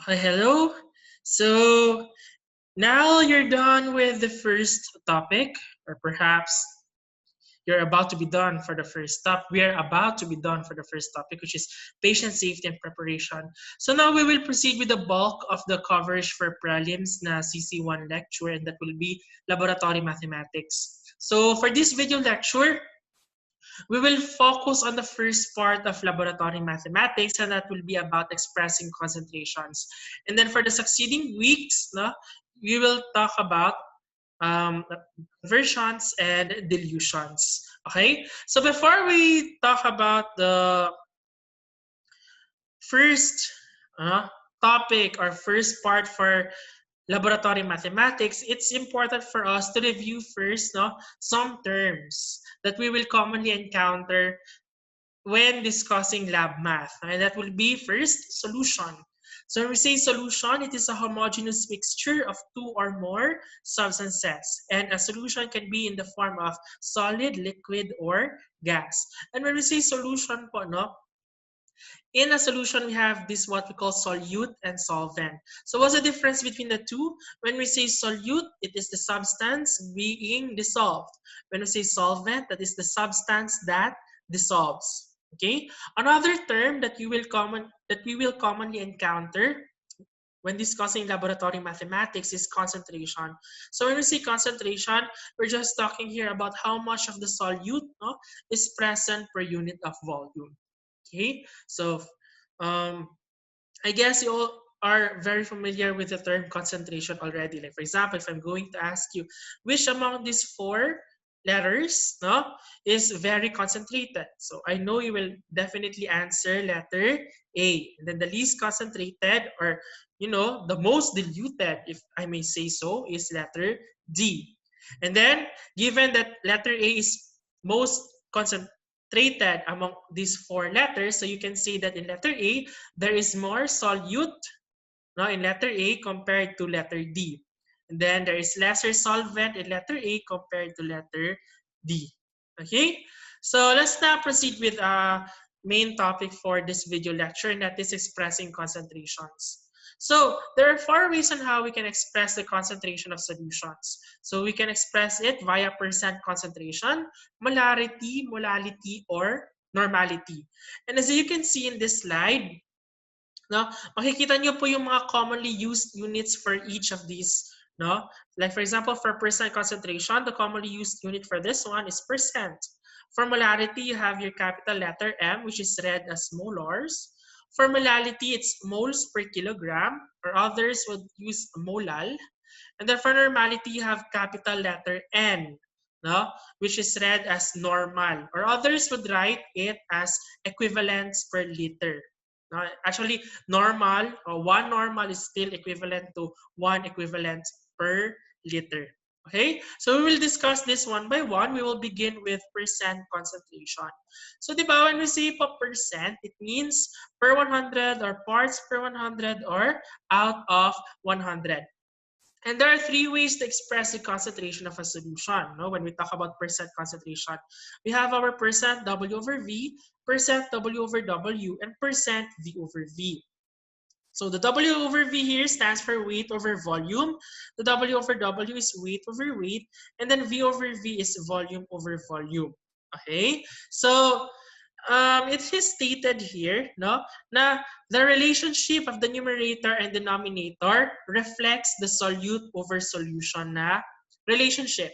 Hi, hello. So now you're done with the first topic, or perhaps you're about to be done for the first topic. We are about to be done for the first topic, which is patient safety and preparation. So now we will proceed with the bulk of the coverage for prelims na CC1 lecture, and that will be laboratory mathematics. So for this video lecture, we will focus on the first part of laboratory mathematics, and that will be about expressing concentrations. And then for the succeeding weeks, no, we will talk about conversions and dilutions. Okay, so before we talk about the first uh, topic or first part for laboratory mathematics, it's important for us to review first, no, some terms that we will commonly encounter when discussing lab math. And that will be first, solution. So when we say solution, it is a homogeneous mixture of two or more substances. And a solution can be in the form of solid, liquid, or gas. And when we say solution po, no, in a solution, we have this what we call solute and solvent. So what's the difference between the two? When we say solute, it is the substance being dissolved. When we say solvent, that is the substance that dissolves. Okay. Another term that we will commonly encounter when discussing laboratory mathematics is concentration. So when we say concentration, we're just talking here about how much of the solute, no, is present per unit of volume. Okay, so um, I guess you all are very familiar with the term concentration already. Like for example, if I'm going to ask you which among these four letters, no, is very concentrated. So I know you will definitely answer letter A. And then the least concentrated, or the most diluted, if I may say so, is letter D. And then given that letter A is most concentrated among these four letters, so you can say that in letter A, there is more solute, no, in letter A compared to letter D. And then there is lesser solvent in letter A compared to letter D. Okay, so let's now proceed with our main topic for this video lecture, and that is expressing concentrations. So there are four ways on how we can express the concentration of solutions. So we can express it via percent concentration, molarity, molality, or normality. And as you can see in this slide, no, makikita nyo po yung mga commonly used units for each of these. No? Like for example, for percent concentration, the commonly used unit for this one is percent. For molarity, you have your capital letter M, which is read as molars. For molality, it's moles per kilogram, or others would use molal. And then for normality, you have capital letter N, no, which is read as normal, or others would write it as equivalents per liter. Actually, normal or one normal is still equivalent to one equivalent per liter. Okay, so we will discuss this one by one. We will begin with percent concentration. So, di ba, when we say po percent, it means per 100 or parts per 100 or out of 100. And there are three ways to express the concentration of a solution. No? When we talk about percent concentration, we have our percent W over V, percent W over W, and percent V over V. So the W over V here stands for weight over volume. The W over W is weight over weight. And then V over V is volume over volume. Okay? So it is stated here, no, na the relationship of the numerator and denominator reflects the solute over solution na relationship.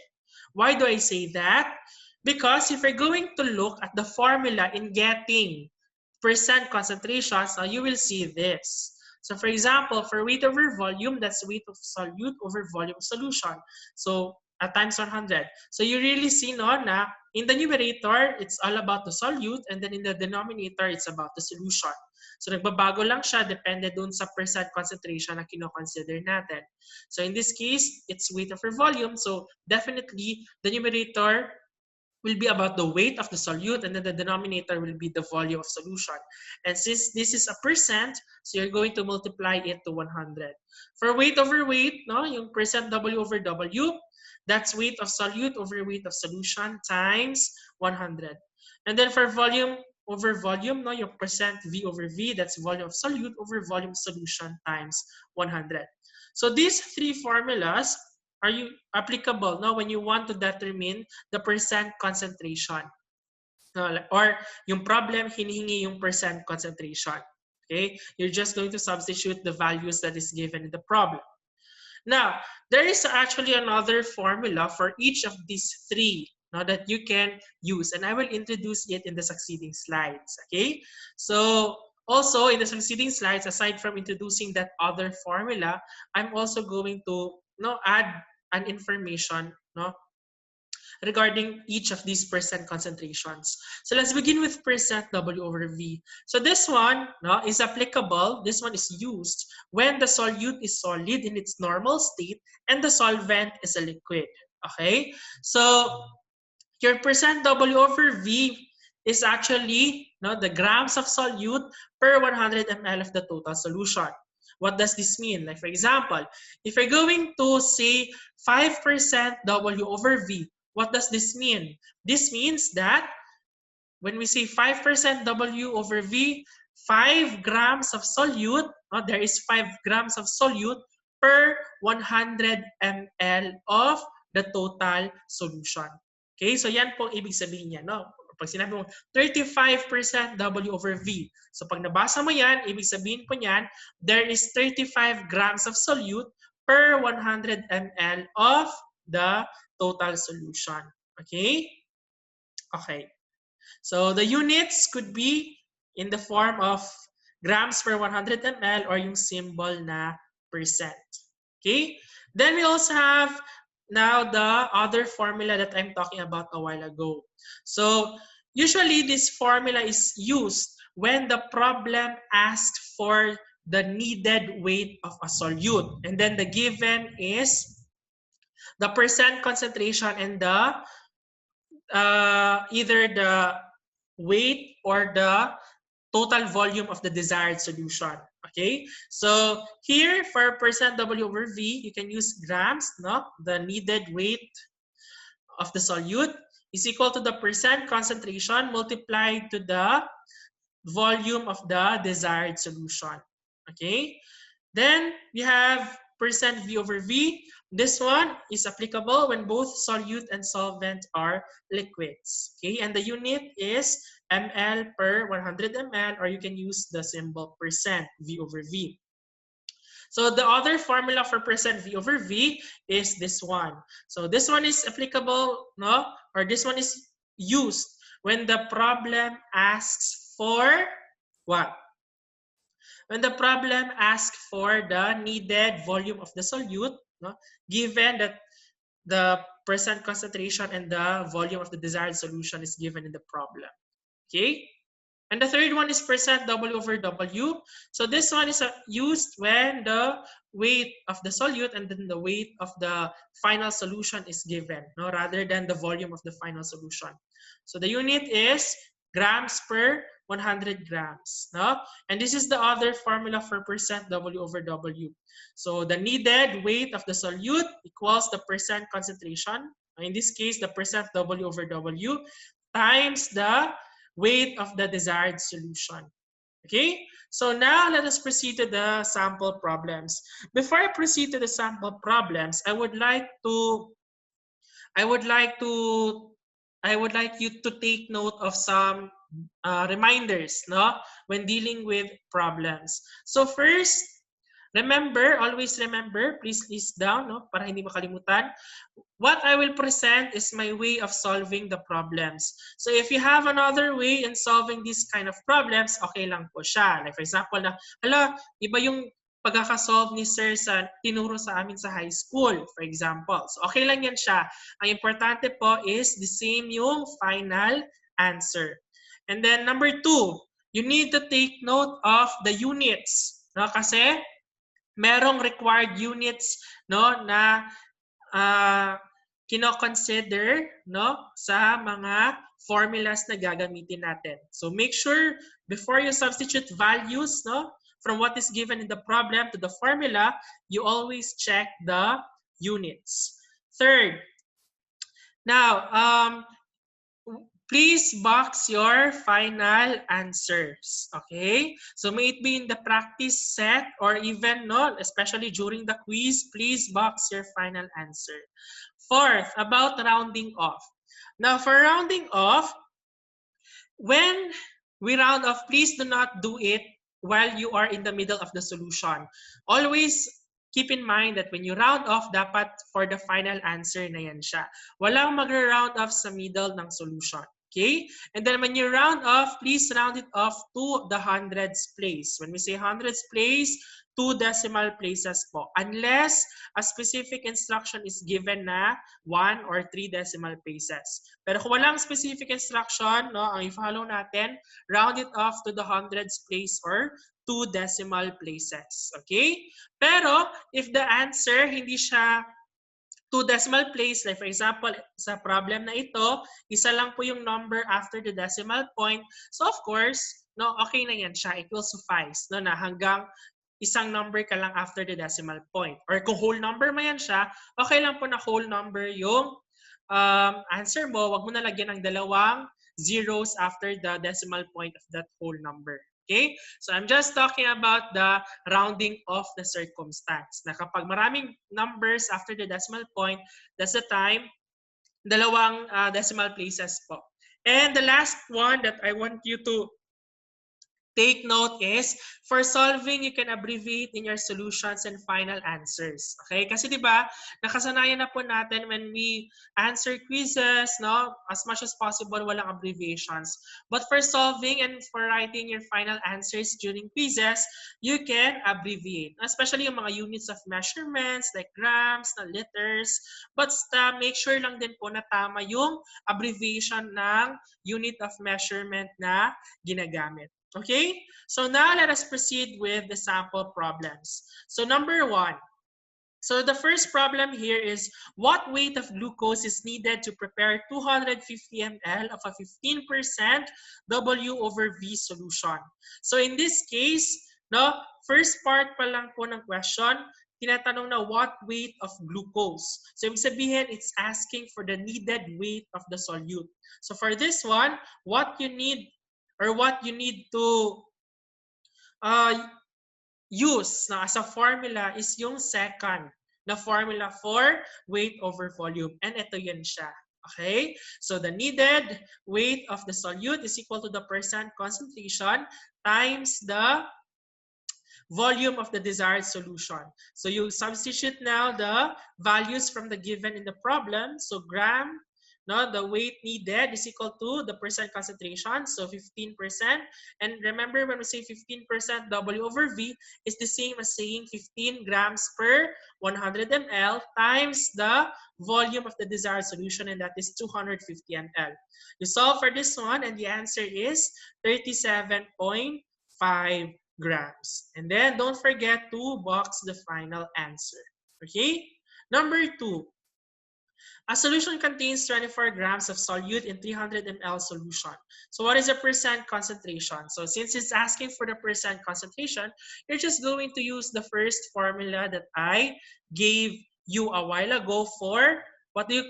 Why do I say that? Because if you're going to look at the formula in getting percent concentrations, you will see this. So for example, for weight over volume, that's weight of solute over volume solution. So at times 100. So you really see no, na in the numerator, it's all about the solute, and then in the denominator, it's about the solution. So nagbabago lang siya depende dun sa percent concentration na kino-consider natin. So in this case, it's weight over volume. So definitely, the numerator will be about the weight of the solute, and then the denominator will be the volume of solution. And since this is a percent, so you're going to multiply it to 100. For weight over weight, no, yung percent W over W, that's weight of solute over weight of solution times 100. And then for volume over volume, no, yung percent V over V, that's volume of solute over volume of solution times 100. So these three formulas are applicable, no, when you want to determine the percent concentration. Or yung problem, hinihingi yung percent concentration. Okay? You're just going to substitute the values that is given in the problem. Now, there is actually another formula for each of these three that you can use, and I will introduce it in the succeeding slides. Okay? So, also in the succeeding slides, aside from introducing that other formula, I'm also going to add an information regarding each of these percent concentrations. So let's begin with percent W over V. So this one is applicable, this one is used when the solute is solid in its normal state and the solvent is a liquid. Okay? So your percent W over V is actually the grams of solute per 100 ml of the total solution. What does this mean? Like for example, if you're going to say 5% W over V, what does this mean? This means that when we say 5% W over V, 5 grams of solute, there is 5 grams of solute per 100 ml of the total solution. Okay, so yan po ibig sabihin niya, no? Pag sinabi mo 35% W over V. So pag nabasa mo yan, ibig sabihin po niyan, there is 35 grams of solute per 100 ml of the total solution. Okay? Okay. So the units could be in the form of grams per 100 ml or yung symbol na percent. Okay? Then we also have now the other formula that I'm talking about a while ago. So usually this formula is used when the problem asks for the needed weight of a solute. And then the given is the percent concentration and the either the weight or the total volume of the desired solution. Okay, so here for percent W over V, you can use grams, the needed weight of the solute is equal to the percent concentration multiplied to the volume of the desired solution. Okay, then we have percent V over V. This one is applicable when both solute and solvent are liquids. Okay, and the unit is ml per 100 ml, or you can use the symbol percent V over V. So the other formula for percent V over V is this one. So this one is applicable, or this one is used when the problem asks for what? When the problem asks for the needed volume of the solute, given that the percent concentration and the volume of the desired solution is given in the problem. Okay? And the third one is percent W over W. So this one is used when the weight of the solute and then the weight of the final solution is given, rather than the volume of the final solution. So the unit is grams per 100 grams. And this is the other formula for percent W over W. So the needed weight of the solute equals the percent concentration. In this case, the percent W over W times the weight of the desired solution. Okay, so now let us proceed to the sample problems. Before I proceed to the sample problems, I would like you to take note of some reminders, when dealing with problems. So first, always remember, please list down, para hindi makalimutan. What I will present is my way of solving the problems. So if you have another way in solving these kind of problems, okay lang po siya. Like for example, iba yung pagkakasolve ni Sir sa tinuro sa amin sa high school, for example. So okay lang yan siya. Ang importante po is the same yung final answer. And then number 2, you need to take note of the units. Kasi merong required units na kino-consider sa mga formulas na gagamitin natin. So make sure before you substitute values from what is given in the problem to the formula, you always check the units. Third, now please box your final answers. Okay? So may it be in the practice set or even no, especially during the quiz, please box your final answer. Fourth, about rounding off. Now for rounding off, when we round off, please do not do it while you are in the middle of the solution. Always keep in mind that when you round off, dapat for the final answer na yan siya. Walang mag-round off sa middle ng solution. Okay? And then when you round off, please round it off to the hundreds place. When we say hundreds place, 2 decimal places po. Unless a specific instruction is given na 1 or 3 decimal places. Pero kung walang specific instruction, no, ang i-follow natin, round it off to the hundreds place or 2 decimal places. Okay? Pero if the answer hindi siya 2 decimal place, like for example, sa problem na ito, isa lang po yung number after the decimal point. So of course, no, okay na yan siya. It will suffice, no, na hanggang isang number ka lang after the decimal point. Or kung whole number mo yan siya, okay lang po na whole number yung answer mo. Wag mo na lagyan ng dalawang zeros after the decimal point of that whole number. Okay? So I'm just talking about the rounding of the circumstance. Na kapag maraming numbers after the decimal point, that's the time dalawang decimal places po. And the last one that I want you to take note is, for solving, you can abbreviate in your solutions and final answers. Okay? Kasi di ba nakasanayan na po natin when we answer quizzes, no, as much as possible, walang abbreviations. But for solving and for writing your final answers during quizzes, you can abbreviate. Especially yung mga units of measurements like grams, na liters. But make sure lang din po na tama yung abbreviation ng unit of measurement na ginagamit. Okay, so now let us proceed with the sample problems. So number 1. So the first problem here is, what weight of glucose is needed to prepare 250 ml of a 15% W over V solution? So in this case, no, first part pa lang po ng question, tinatanong na what weight of glucose. So ibig sabihin, it's asking for the needed weight of the solute. So for this one, what you need to use na as a formula is yung second na formula for weight over volume. And ito yun siya. Okay? So the needed weight of the solute is equal to the percent concentration times the volume of the desired solution. So you substitute now the values from the given in the problem. So gram, no, the weight needed is equal to the percent concentration, so 15%. And remember, when we say 15% W over V, is the same as saying 15 grams per 100 ml times the volume of the desired solution, and that is 250 ml. You solve for this one, and the answer is 37.5 grams. And then don't forget to box the final answer. Okay? Number 2. A solution contains 24 grams of solute in 300 ml solution. So what is the percent concentration? So since it's asking for the percent concentration, you're just going to use the first formula that I gave you a while ago for what do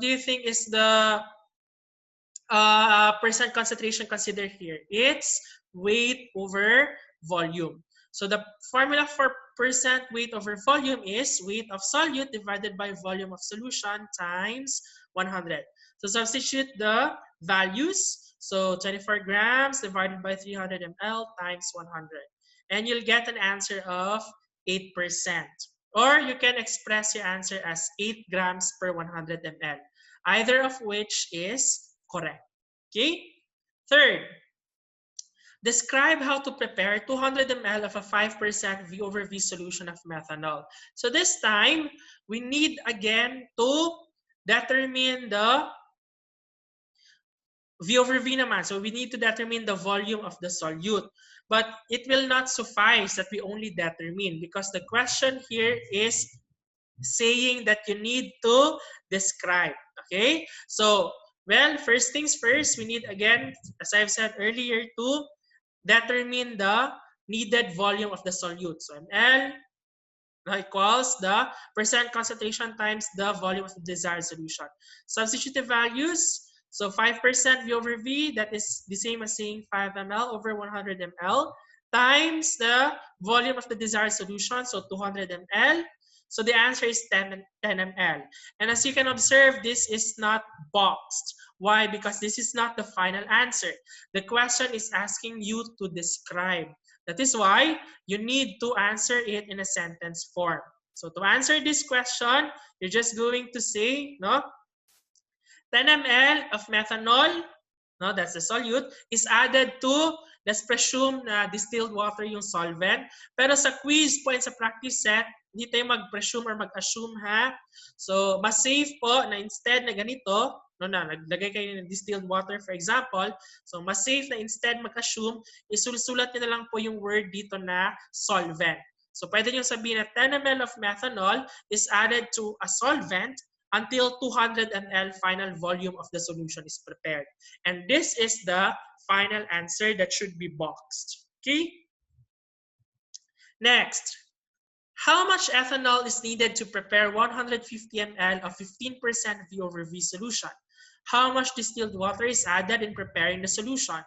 you think is the percent concentration considered here? It's weight over volume. So the formula for percent weight over volume is weight of solute divided by volume of solution times 100. So substitute the values. So 24 grams divided by 300 ml times 100. And you'll get an answer of 8%. Or you can express your answer as 8 grams per 100 ml. Either of which is correct. Okay? Third, describe how to prepare 200 ml of a 5% V over V solution of methanol. So this time, we need again to determine the V over V naman. So we need to determine the volume of the solute. But it will not suffice that we only determine, because the question here is saying that you need to describe. Okay? So, well, first things first, we need again, as I've said earlier, to determine the needed volume of the solute. So ml equals the percent concentration times the volume of the desired solution. Substitute the values. So 5% V over V, that is the same as saying 5 ml over 100 ml times the volume of the desired solution, so 200 ml. So the answer is 10 ml. And as you can observe, this is not boxed. Why? Because this is not the final answer. The question is asking you to describe. That is why you need to answer it in a sentence form. So to answer this question, you're just going to say, no, 10 ml of methanol, no, that's the solute, is added to, let's presume na distilled water yung solvent. Pero sa quiz po and sa practice set, hindi tayo mag-presume or mag-assume ha. So, mas safe po na instead na ganito, no, naglagay kayo ng distilled water for example, so mas safe na instead mag-assume, isusulat nyo na lang po yung word dito na solvent. So, pwede nyo sabihin na 10 ml of methanol is added to a solvent until 200 ml final volume of the solution is prepared. And this is the final answer that should be boxed. Okay? Next, how much ethanol is needed to prepare 150 ml of 15% V over V solution? How much distilled water is added in preparing the solution?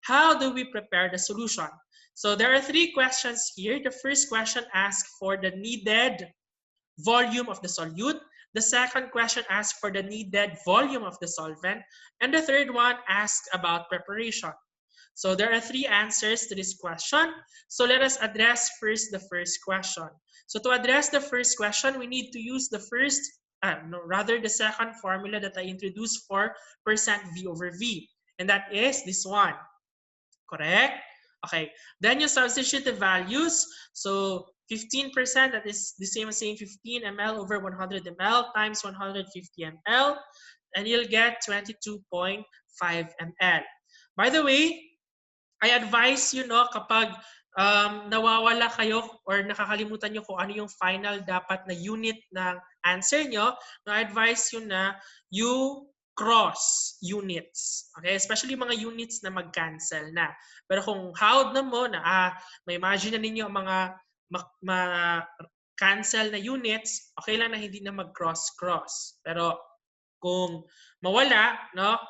How do we prepare the solution? So there are three questions here. The first question asks for the needed volume of the solute. The second question asks for the needed volume of the solvent. And the third one asks about preparation. So there are three answers to this question. So let us address first the first question. So to address the first question, we need to use the the second formula that I introduced for percent V over V. And that is this one. Correct? Okay. Then you substitute the values. So 15%, that is the same as saying 15 ml over 100 ml times 150 ml. And you'll get 22.5 ml. By the way, I advise you, no, kapag nawawala kayo or nakakalimutan nyo kung ano yung final dapat na unit ng answer nyo, I advise you na you cross units. Okay? Especially mga units na mag-cancel na. Pero kung howd na mo na may imagine na ninyo ang mga cancel na units, okay lang na hindi na mag-cross-cross. Pero kung mawala, no,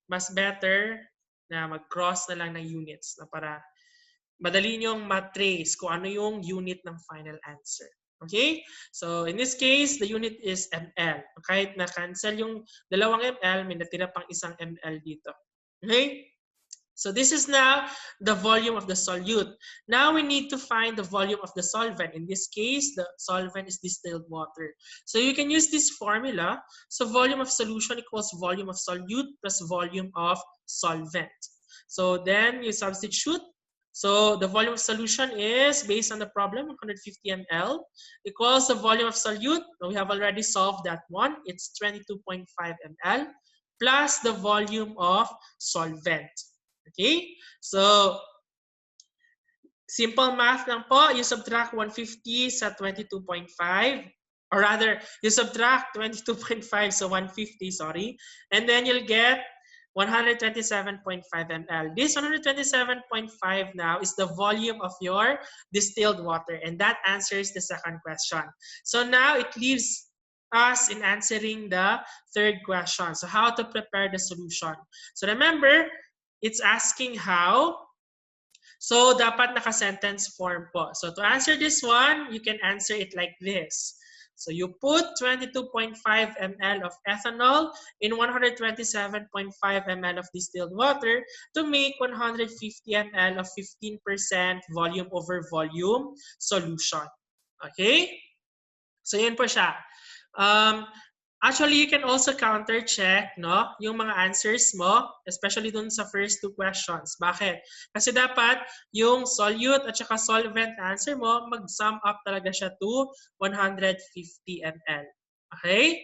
mas better na mag-cross na lang ng units na para madali nyong matrace kung ano yung unit ng final answer. Okay? So, in this case, the unit is ml. Kahit na-cancel yung dalawang ml, may natira pang isang ml dito. Okay? So, this is now the volume of the solute. Now, we need to find the volume of the solvent. In this case, the solvent is distilled water. So, you can use this formula. So, volume of solution equals volume of solute plus volume of solvent. So, then you substitute. So the volume of solution is, based on the problem, 150 ml equals the volume of solute. We have already solved that one. It's 22.5 ml plus the volume of solvent. Okay? So simple math lang po. You subtract 150 sa 22.5. Or rather, you subtract 22.5 so 150, sorry. And then you'll get 127.5 ml. This 127.5 now is the volume of your distilled water, and that answers the second question. So now it leaves us in answering the third question. So how to prepare the solution. So remember, it's asking how. So dapat naka-sentence form po. So to answer this one, you can answer it like this. So you put 22.5 ml of ethanol in 127.5 ml of distilled water to make 150 ml of 15% volume over volume solution. Okay? So yun po siya. Actually, you can also counter-check, no, yung mga answers mo, especially dun sa first two questions. Bakit? Kasi dapat yung solute at saka solvent answer mo, mag-sum up talaga siya to 150 ml. Okay?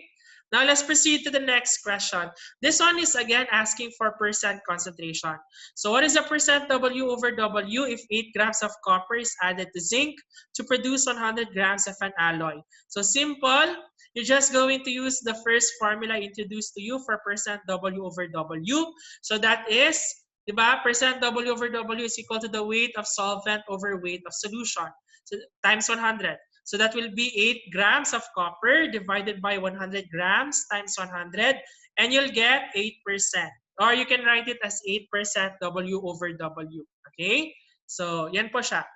Now, let's proceed to the next question. This one is, again, asking for percent concentration. So, what is the percent W over W if 8 grams of copper is added to zinc to produce 100 grams of an alloy? So, simple. You're just going to use the first formula introduced to you for percent W over W. So, that is, diba, percent W over W is equal to the weight of solvent over weight of solution. So, times 100. So that will be 8 grams of copper divided by 100 grams times 100. and you'll get 8%. Or you can write it as 8% W over W. Okay? So, yan po siya.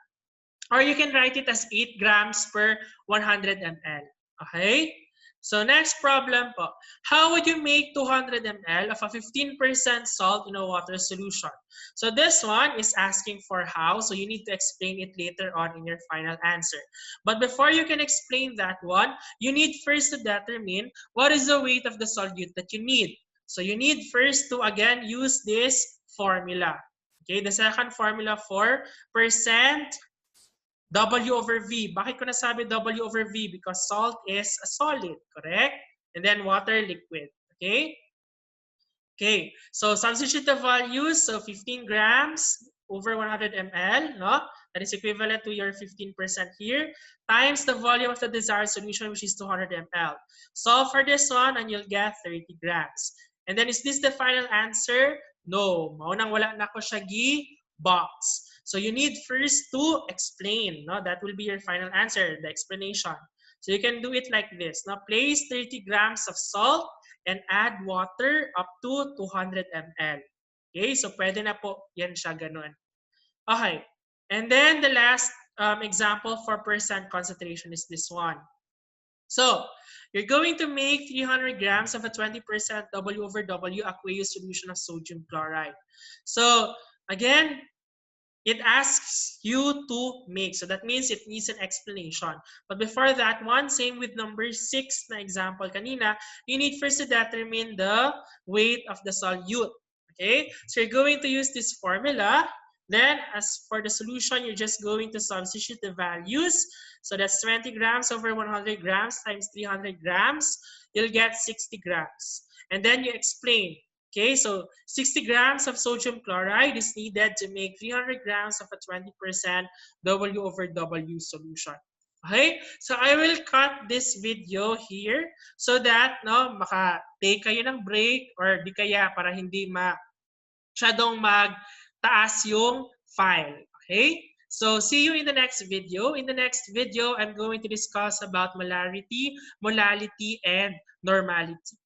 Or you can write it as 8 grams per 100 ml. Okay? So next problem po. How would you make 200 ml of a 15% salt in a water solution? So this one is asking for how. So you need to explain it later on in your final answer. But before you can explain that one, you need first to determine what is the weight of the solute that you need. So you need first to again use this formula. Okay, the second formula for percent W over V. Bakit ko nasabi W over V? Because salt is a solid, correct? And then water, liquid. Okay? Okay, so substitute the values. So 15 grams over 100 ml, no? That is equivalent to your 15% here, times the volume of the desired solution, which is 200 ml. Solve for this one, and you'll get 30 grams. And then, is this the final answer? No. Maunang wala na ko siya gi-box. So you need first to explain, no? That will be your final answer, the explanation. So you can do it like this. Now, place 30 grams of salt and add water up to 200 ml. Okay, so pwede na po yan siya ganun. Okay, and then the last example for percent concentration is this one. So, you're going to make 300 grams of a 20% W over W aqueous solution of sodium chloride. So, again, it asks you to make. So that means it needs an explanation. But before that one, same with number 6 na example kanina, you need first to determine the weight of the solute. Okay? So you're going to use this formula. Then, as for the solution, you're just going to substitute the values. So that's 20 grams over 100 grams times 300 grams. You'll get 60 grams. And then you explain. Okay, so 60 grams of sodium chloride is needed to make 300 grams of a 20% W over W solution. Okay, so I will cut this video here so that no maka-take kayo ng break or di kaya para hindi masyadong magtaas yung file. Okay, so see you in the next video. In the next video, I'm going to discuss about molarity, molality, and normality.